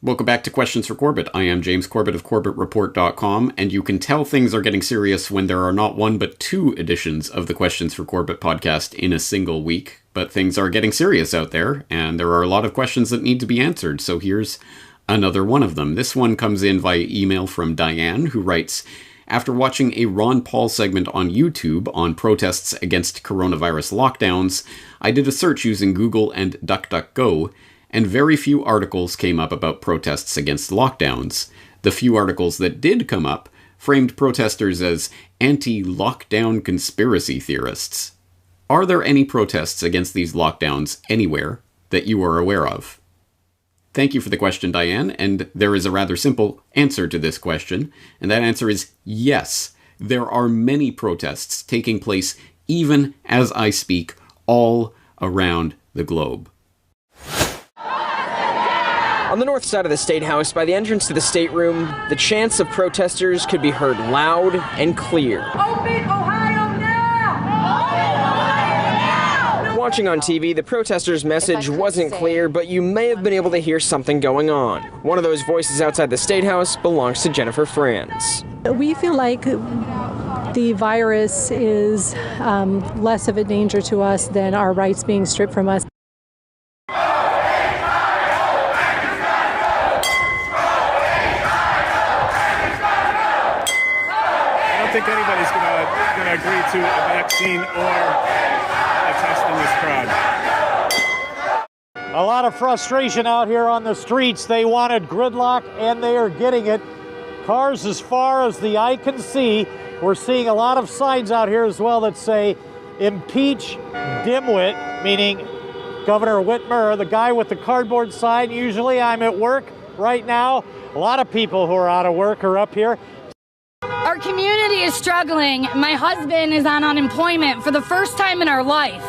Welcome back to Questions for Corbett. I am James Corbett of CorbettReport.com, and you can tell things are getting serious when there are not one but two editions of the Questions for Corbett podcast in a single week. But things are getting serious out there, and there are a lot of questions that need to be answered, so here's another one of them. This one comes in via email from Diane, who writes, after watching a Ron Paul segment on YouTube on protests against coronavirus lockdowns, I did a search using Google and DuckDuckGo, and very few articles came up about protests against lockdowns. The few articles that did come up framed protesters as anti-lockdown conspiracy theorists. Are there any protests against these lockdowns anywhere that you are aware of? Thank you for the question, Diane, and there is a rather simple answer to this question, and that answer is yes. There are many protests taking place even as I speak all around the globe. On the north side of the State House, by the entrance to the stateroom, the chants of protesters could be heard loud and clear. Open Ohio now! Open Ohio now! Watching on TV, the protesters' message wasn't clear, but you may have been able to hear something going on. One of those voices outside the State House belongs to Jennifer Franz. We feel like the virus is less of a danger to us than our rights being stripped from us. I don't think anybody's going to agree to a vaccine or a test in this crowd. A lot of frustration out here on the streets. They wanted gridlock, and they are getting it. Cars as far as the eye can see. We're seeing a lot of signs out here as well that say, impeach dimwit, meaning Governor Whitmer, the guy with the cardboard sign. Usually I'm at work right now. A lot of people who are out of work are up here. Our community is struggling. My husband is on unemployment for the first time in our life.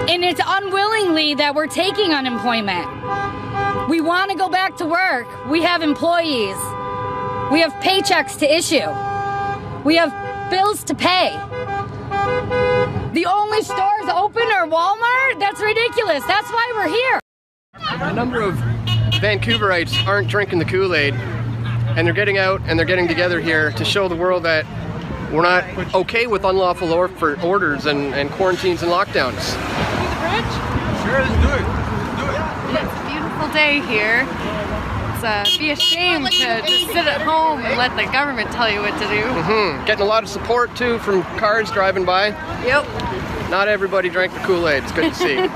And it's unwillingly that we're taking unemployment. We want to go back to work. We have employees. We have paychecks to issue. We have bills to pay. The only stores open are Walmart? That's ridiculous. That's why we're here. A number of Vancouverites aren't drinking the Kool-Aid, and they're getting out and they're getting together here to show the world that we're not okay with unlawful orders and quarantines and lockdowns. Sure, let's do it. It's a beautiful day here. It'd be a shame to just sit at home and let the government tell you what to do. Getting a lot of support too from cars driving by. Yep. Not everybody drank the Kool-Aid. It's good to see.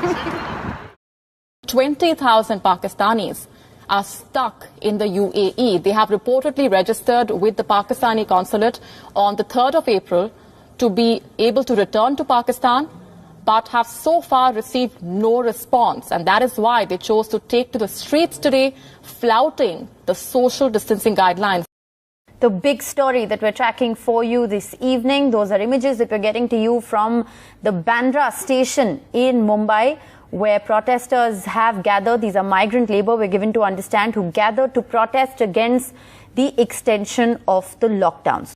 20,000 Pakistanis are stuck in the UAE. They have reportedly registered with the Pakistani consulate on the 3rd of April to be able to return to Pakistan, but have so far received no response. And that is why they chose to take to the streets today, flouting the social distancing guidelines. The big story that we're tracking for you this evening, those are images that we're getting to you from the Bandra station in Mumbai, where protesters have gathered. These are migrant labor, we're given to understand, who gathered to protest against the extension of the lockdowns.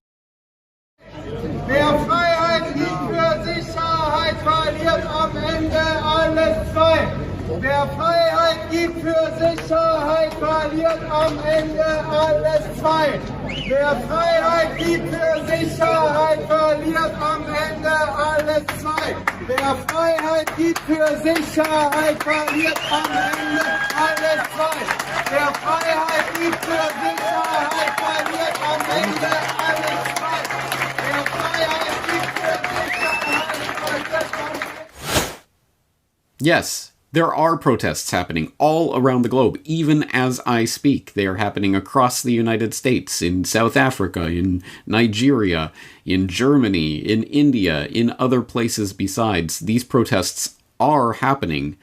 Wer Freiheit liebt für Sicherheit, verliert am Ende alles zwei. Wer Freiheit gibt für Sicherheit, verliert am Ende alles zwei. Wer Freiheit gibt für Sicherheit, verliert am Ende alles zwei. Wer Freiheit gibt für Sicherheit, verliert am Ende alles zwei. Wer Freiheit gibt für Sicherheit, verliert am Ende alles zwei. Wer Freiheit gibt für Sicherheit, verliert am Ende. Yes, there are protests happening all around the globe, even as I speak. They are happening across the United States, in South Africa, in Nigeria, in Germany, in India, in other places besides. These protests are happening.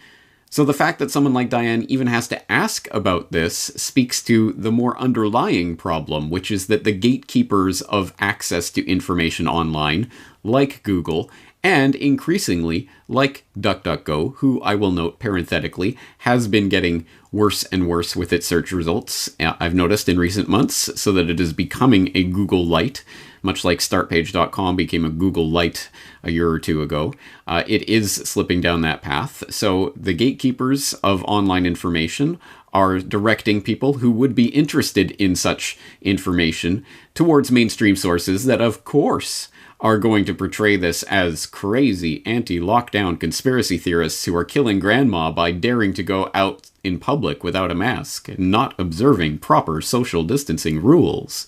So the fact that someone like Diane even has to ask about this speaks to the more underlying problem, which is that the gatekeepers of access to information online, like Google, and increasingly, like DuckDuckGo, who I will note parenthetically, has been getting worse and worse with its search results, I've noticed in recent months, so that it is becoming a Google Lite, much like StartPage.com became a Google Lite a year or two ago. It is slipping down that path. So the gatekeepers of online information are directing people who would be interested in such information towards mainstream sources that, of course, are going to portray this as crazy anti-lockdown conspiracy theorists who are killing grandma by daring to go out in public without a mask and not observing proper social distancing rules.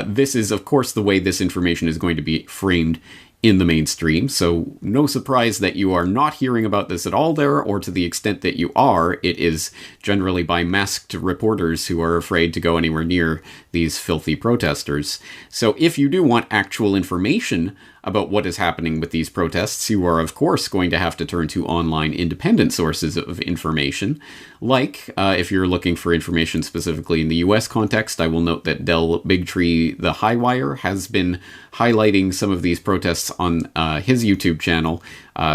This is, of course, the way this information is going to be framed in the mainstream, so no surprise that you are not hearing about this at all there, or to the extent that you are, it is generally by masked reporters who are afraid to go anywhere near these filthy protesters. So if you do want actual information about what is happening with these protests, you are of course going to have to turn to online independent sources of information. Like, if you're looking for information specifically in the US context, I will note that Del Bigtree the Highwire has been highlighting some of these protests on his YouTube channel,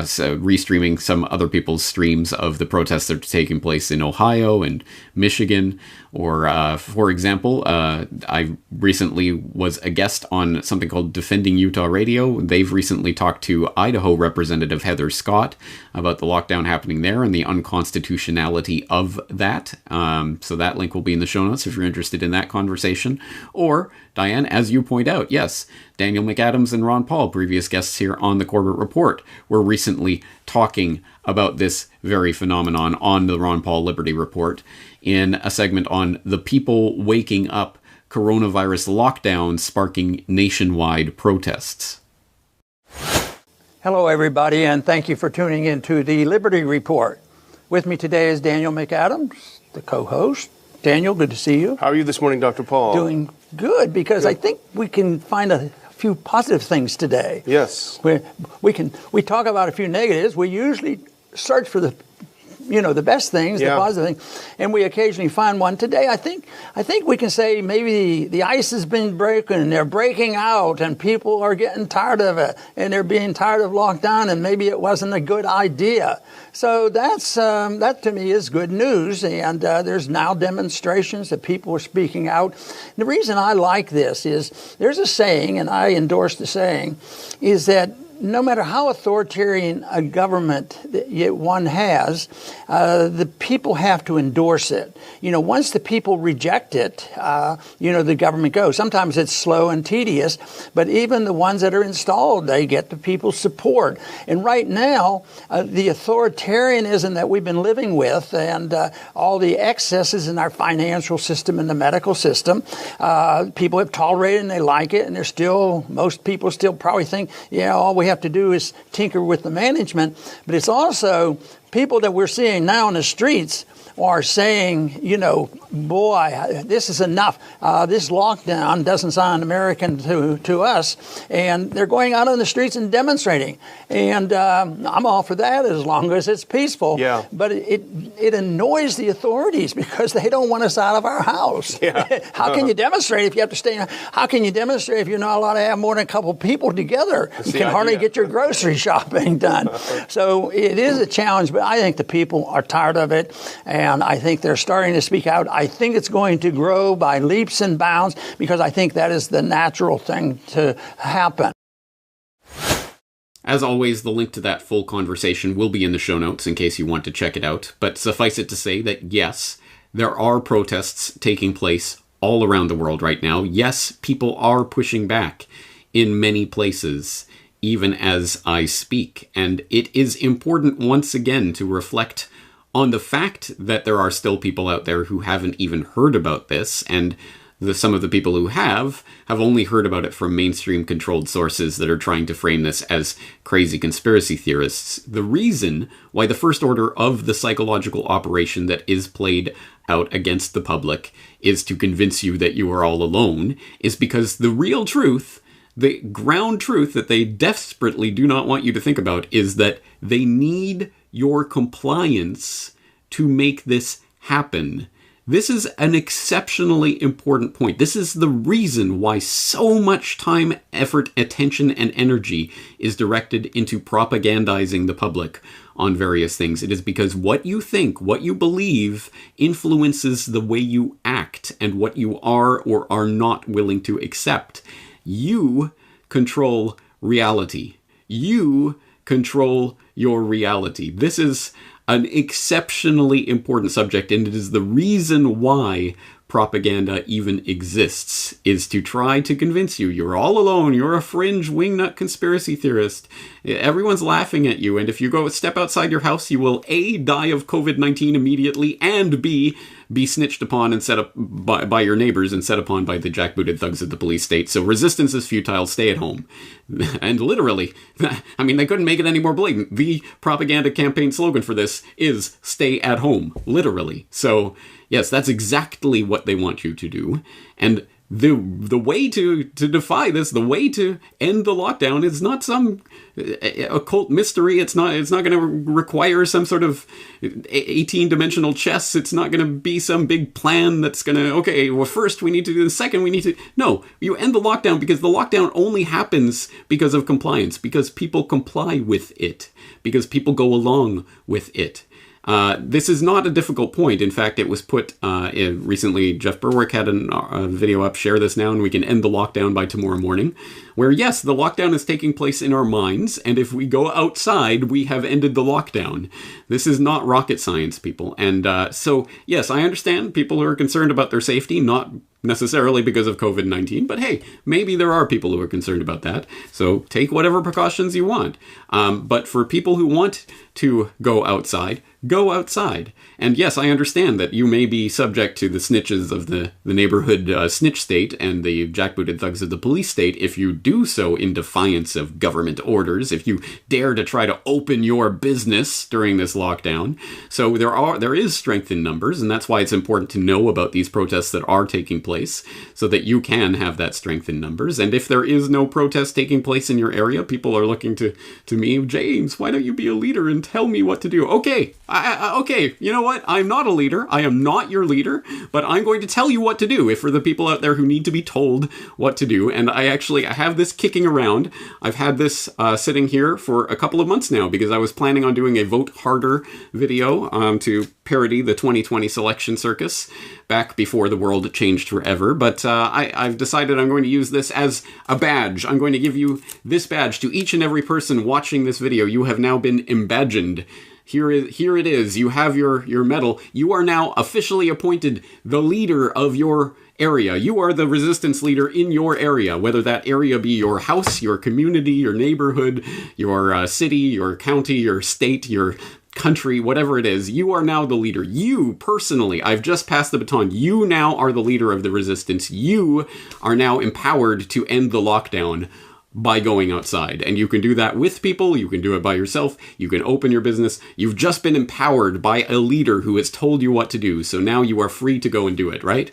so restreaming some other people's streams of the protests that are taking place in Ohio and Michigan. Or, for example, I recently was a guest on something called Defending Utah Radio. They've recently talked to Idaho Representative Heather Scott about the lockdown happening there and the unconstitutionality of that. So that link will be in the show notes if you're interested in that conversation. Or, Diane, as you point out, yes, Daniel McAdams and Ron Paul, previous guests here on the Corbett Report, were recently talking about this very phenomenon on the Ron Paul Liberty Report in a segment on the people waking up coronavirus lockdown sparking nationwide protests. Hello, everybody, and thank you for tuning in to the Liberty Report. With me today is Daniel McAdams, the co-host. Daniel, good to see you. How are you this morning, Dr. Paul? Doing good, because I think we can find a few positive things today. Yes. We talk about a few negatives. We usually search for the best things, the positive things, and we occasionally find one. Today, I think we can say maybe the ice has been broken, and they're breaking out, and people are getting tired of it, and they're being tired of lockdown, and maybe it wasn't a good idea. So that to me is good news, and there's now demonstrations that people are speaking out. And the reason I like this is there's a saying, and I endorse the saying, is that no matter how authoritarian a government that one has, the people have to endorse it. Once the people reject it, the government goes. Sometimes it's slow and tedious, but even the ones that are installed, they get the people's support. And right now, the authoritarianism that we've been living with and all the excesses in our financial system and the medical system, people have tolerated and they like it, and most people still probably think, all we have to do is tinker with the management. But it's also people that we're seeing now in the streets are saying, boy, this is enough. This lockdown doesn't sound American to us. And they're going out on the streets and demonstrating. And I'm all for that as long as it's peaceful. Yeah. But it annoys the authorities because they don't want us out of our house. Yeah. How can you demonstrate if you have to stay? How can you demonstrate if you're not allowed to have more than a couple people together? You can hardly get your grocery shopping done. So it is a challenge, but I think the people are tired of it. And I think they're starting to speak out. I think it's going to grow by leaps and bounds because I think that is the natural thing to happen. As always, the link to that full conversation will be in the show notes in case you want to check it out. But suffice it to say that, yes, there are protests taking place all around the world right now. Yes, people are pushing back in many places, even as I speak. And it is important once again to reflect on the fact that there are still people out there who haven't even heard about this, and some of the people who have only heard about it from mainstream controlled sources that are trying to frame this as crazy conspiracy theorists. The reason why the first order of the psychological operation that is played out against the public is to convince you that you are all alone is because the real truth, the ground truth that they desperately do not want you to think about, is that they need your compliance to make this happen. This is an exceptionally important point. This is the reason why so much time, effort, attention, and energy is directed into propagandizing the public on various things. It is because what you think, what you believe, influences the way you act and what you are or are not willing to accept. You control reality. You control your reality. This is an exceptionally important subject, and it is the reason why propaganda even exists, is to try to convince you you're all alone, you're a fringe wingnut conspiracy theorist, everyone's laughing at you, and if you go step outside your house, you will A, die of COVID-19 immediately, and B, be snitched upon and set up by your neighbors and set upon by the jackbooted thugs of the police state. So resistance is futile, stay at home. And literally, I mean, they couldn't make it any more blatant. The propaganda campaign slogan for this is stay at home, literally. So yes, that's exactly what they want you to do. And the way to defy this, the way to end the lockdown is not some occult mystery. It's not going to require some sort of 18-dimensional chess. It's not going to be some big plan that's going to, okay, well, first we need to do the second, we need to... No, you end the lockdown because the lockdown only happens because of compliance, because people comply with it, because people go along with it. This is not a difficult point. In fact, it was put recently. Jeff Berwick had a video up, share this now, and we can end the lockdown by tomorrow morning, where yes, the lockdown is taking place in our minds, and if we go outside, we have ended the lockdown. This is not rocket science, people. And so, yes, I understand people who are concerned about their safety, not necessarily because of COVID-19, but hey, maybe there are people who are concerned about that. So take whatever precautions you want. But for people who want to go outside, go outside. And yes, I understand that you may be subject to the snitches of the neighborhood snitch state and the jackbooted thugs of the police state if you do so in defiance of government orders, if you dare to try to open your business during this lockdown. So there is strength in numbers, and that's why it's important to know about these protests that are taking place so that you can have that strength in numbers. And if there is no protest taking place in your area, people are looking to me, James, why don't you be a leader and tell me what to do? Okay, okay, you know what? I'm not a leader. I am not your leader, but I'm going to tell you what to do if for the people out there who need to be told what to do. And I have this kicking around. I've had this sitting here for a couple of months now because I was planning on doing a Vote Harder video to parody the 2020 selection circus back before the world changed forever. But I've decided I'm going to use this as a badge. I'm going to give you this badge to each and every person watching this video. You have now been embadged. Here it is. You have your medal. You are now officially appointed the leader of your area. You are the resistance leader in your area, whether that area be your house, your community, your neighborhood, your city, your county, your state, your country, whatever it is. You are now the leader. You personally, I've just passed the baton. You now are the leader of the resistance. You are now empowered to end the lockdown by going outside. And you can do that with people, you can do it by yourself, you can open your business. You've just been empowered by a leader who has told you what to do, so now you are free to go and do it, right?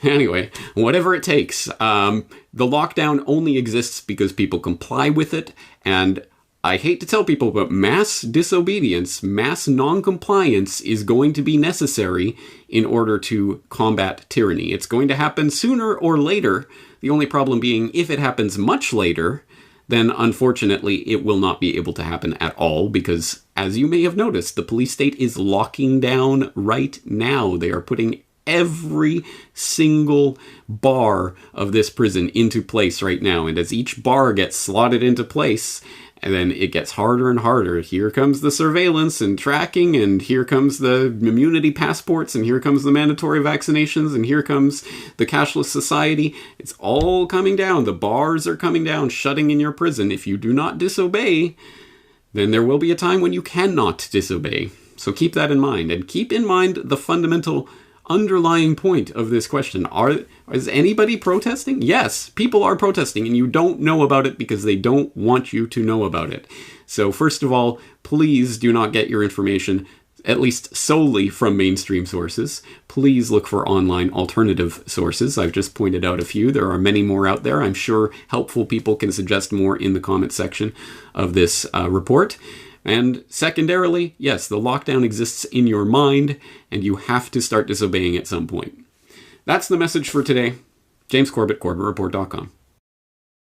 Anyway, whatever it takes. The lockdown only exists because people comply with it, and I hate to tell people, but mass disobedience, mass non-compliance is going to be necessary in order to combat tyranny. It's going to happen sooner or later. The only problem being, if it happens much later, then unfortunately it will not be able to happen at all because, as you may have noticed, the police state is locking down right now. They are putting every single bar of this prison into place right now. And as each bar gets slotted into place, and then it gets harder and harder. Here comes the surveillance and tracking, and here comes the immunity passports, and here comes the mandatory vaccinations, and here comes the cashless society. It's all coming down. The bars are coming down, shutting in your prison. If you do not disobey, then there will be a time when you cannot disobey. So keep that in mind, and keep in mind the fundamental underlying point of this question. Is anybody protesting? Yes, people are protesting, and you don't know about it because they don't want you to know about it. So first of all, please do not get your information at least solely from mainstream sources. Please look for online alternative sources. I've just pointed out a few. There are many more out there. I'm sure helpful people can suggest more in the comment section of this report. And secondarily, yes, the lockdown exists in your mind, and you have to start disobeying at some point. That's the message for today. James Corbett, CorbettReport.com.